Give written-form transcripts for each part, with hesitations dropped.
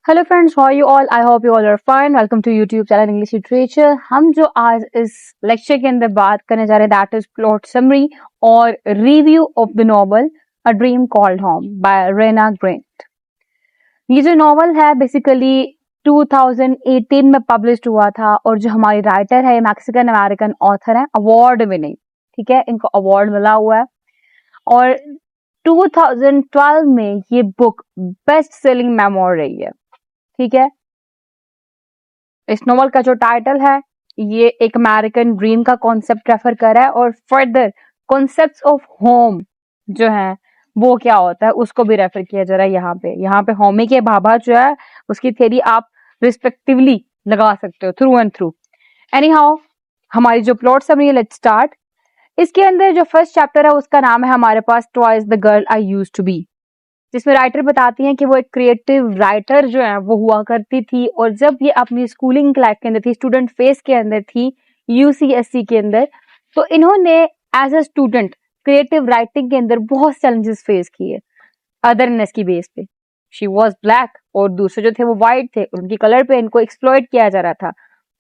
Hello friends, how you all? I hope you all are fine. Welcome to YouTube channel English literature. हम जो आज इस lecture के अंदर बात करने जा रहे हैं दैट इज प्लॉट समरी और review of the novel a dream called home by Reyna Grande. ये जो नॉवल है बेसिकली 2018 में पब्लिश हुआ था और जो हमारी राइटर है मैक्सिकन अमेरिकन ऑथर है, अवार्ड विनिंग। ठीक है, इनको अवार्ड मिला हुआ है और 2012 में ये बुक बेस्ट सेलिंग मेमोर रही है। ठीक है, इस नॉवल का जो टाइटल है ये एक अमेरिकन ड्रीम का कॉन्सेप्ट रेफर कर रहा है और फर्दर कॉन्सेप्ट्स ऑफ होम जो है वो क्या होता है उसको भी रेफर किया जा रहा है। यहाँ पे होमी के भाभा जो है उसकी थ्योरी आप रिस्पेक्टिवली लगा सकते हो through and through. Any how, हमारी जो प्लॉट समरी है, लेट्स स्टार्ट। इसके अंदर जो फर्स्ट चैप्टर है उसका नाम है हमारे पास twice the girl I used to be, जिसमें राइटर बताती हैं कि वो एक क्रिएटिव राइटर जो है वो हुआ करती थी और जब ये अपनी स्कूलिंग लाइफ के अंदर थी, स्टूडेंट फेज के अंदर थी, यूसीएससी के अंदर, तो इन्होंने as a student creative writing के अंदर बहुत चैलेंजेस फेस किए अदरनेस की बेस पे। शी वॉज ब्लैक और दूसरे जो थे वो व्हाइट थे, उनकी कलर पे इनको एक्सप्लॉइट किया जा रहा था।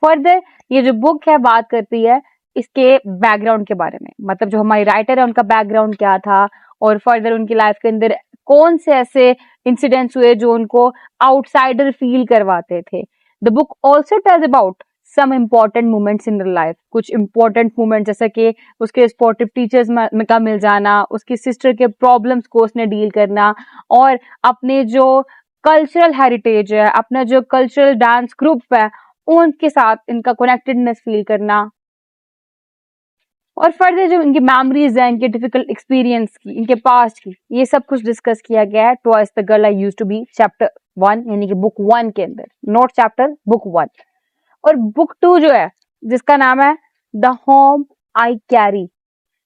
फर्दर ये जो बुक है बात करती है इसके बैकग्राउंड के बारे में, मतलब जो हमारी राइटर है उनका बैकग्राउंड क्या था और फर्दर उनकी लाइफ के अंदर कौन से ऐसे इंसिडेंट्स हुए जो उनको आउटसाइडर फील करवाते थे। The book also tells about some important moments in life, कुछ इंपॉर्टेंट मोमेंट जैसे कि उसके स्पोर्टिव टीचर्स का मिल जाना, उसकी सिस्टर के प्रॉब्लम्स को उसने डील करना और अपने जो कल्चरल हेरिटेज है, अपना जो कल्चरल डांस ग्रुप है उनके साथ इनका कनेक्टेडनेस फील करना और फर्दर जो इनकी मेमोरीज है, इनके डिफिकल्ट एक्सपीरियंस की, इनके पास्ट की, ये सब कुछ डिस्कस किया गया है twice the girl I used to be chapter 1 यानी कि बुक 1 के अंदर, नोट चैप्टर बुक 1। और बुक 2 जो है जिसका नाम है द होम आई कैरी,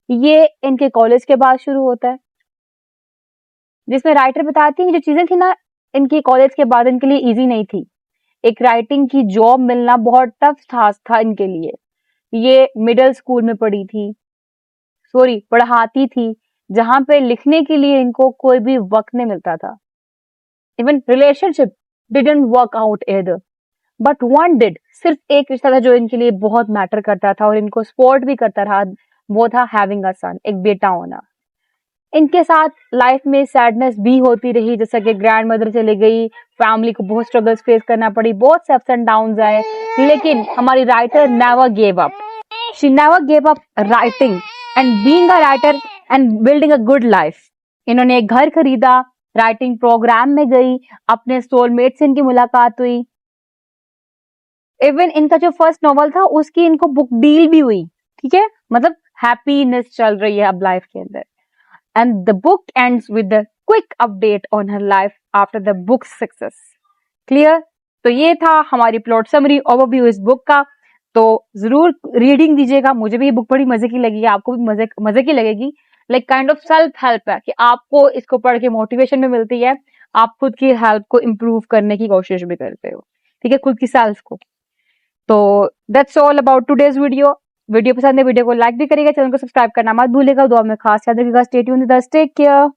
ये इनके कॉलेज के बाद शुरू होता है, जिसमें राइटर बताती है जो चीजें थी ना इनकी कॉलेज के बाद इनके लिए इजी नहीं थी। एक राइटिंग की जॉब मिलना बहुत टफ था इनके लिए। ये मिडिल स्कूल में पढ़ाती थी जहां पे लिखने के लिए इनको कोई भी वक्त नहीं मिलता था। Even relationship didn't work out either, but one did, सिर्फ एक रिश्ता था जो इनके लिए बहुत मैटर करता था और इनको सपोर्ट भी करता रहा, वो था हैविंग अ सन, एक बेटा होना। इनके साथ लाइफ में सैडनेस भी होती रही, जैसा कि ग्रैंड मदर चली गई, फैमिली को बहुत स्ट्रगल्स फेस करना पड़ी, बहुत से अप्स एंड डाउन्स आए, लेकिन हमारी writer never gave up. She never gave up writing and being a writer and building a good life. इन्होंने एक घर खरीदा, राइटिंग प्रोग्राम में गई, अपने सोलमेट से इनकी मुलाकात हुई। इवन इनका जो फर्स्ट नॉवल था उसकी इनको बुक डील भी हुई। ठीक है, मतलब हैप्पीनेस चल रही है अब लाइफ के अंदर। And the book ends with the quick update on her life after the book success. Clear? तो ये था हमारी प्लॉट समरी ओवरव्यू इस बुक का। तो जरूर रीडिंग दीजिएगा, मुझे भी ये बुक बड़ी मजे की लगी है, आपको भी मजे की लगेगी। Like kind of self help है कि आपको इसको पढ़ के मोटिवेशन भी मिलती है, आप खुद की हेल्प को इम्प्रूव करने की कोशिश भी करते हो। ठीक है, खुद की सेल्फ को। तो that's all about today's video. Video पसंद है वीडियो को लाइक भी करिएगा, चैनल को सब्सक्राइब करना मत भूलिएगा, दुआ में खास याद रखिएगा। Stay tuned, take care.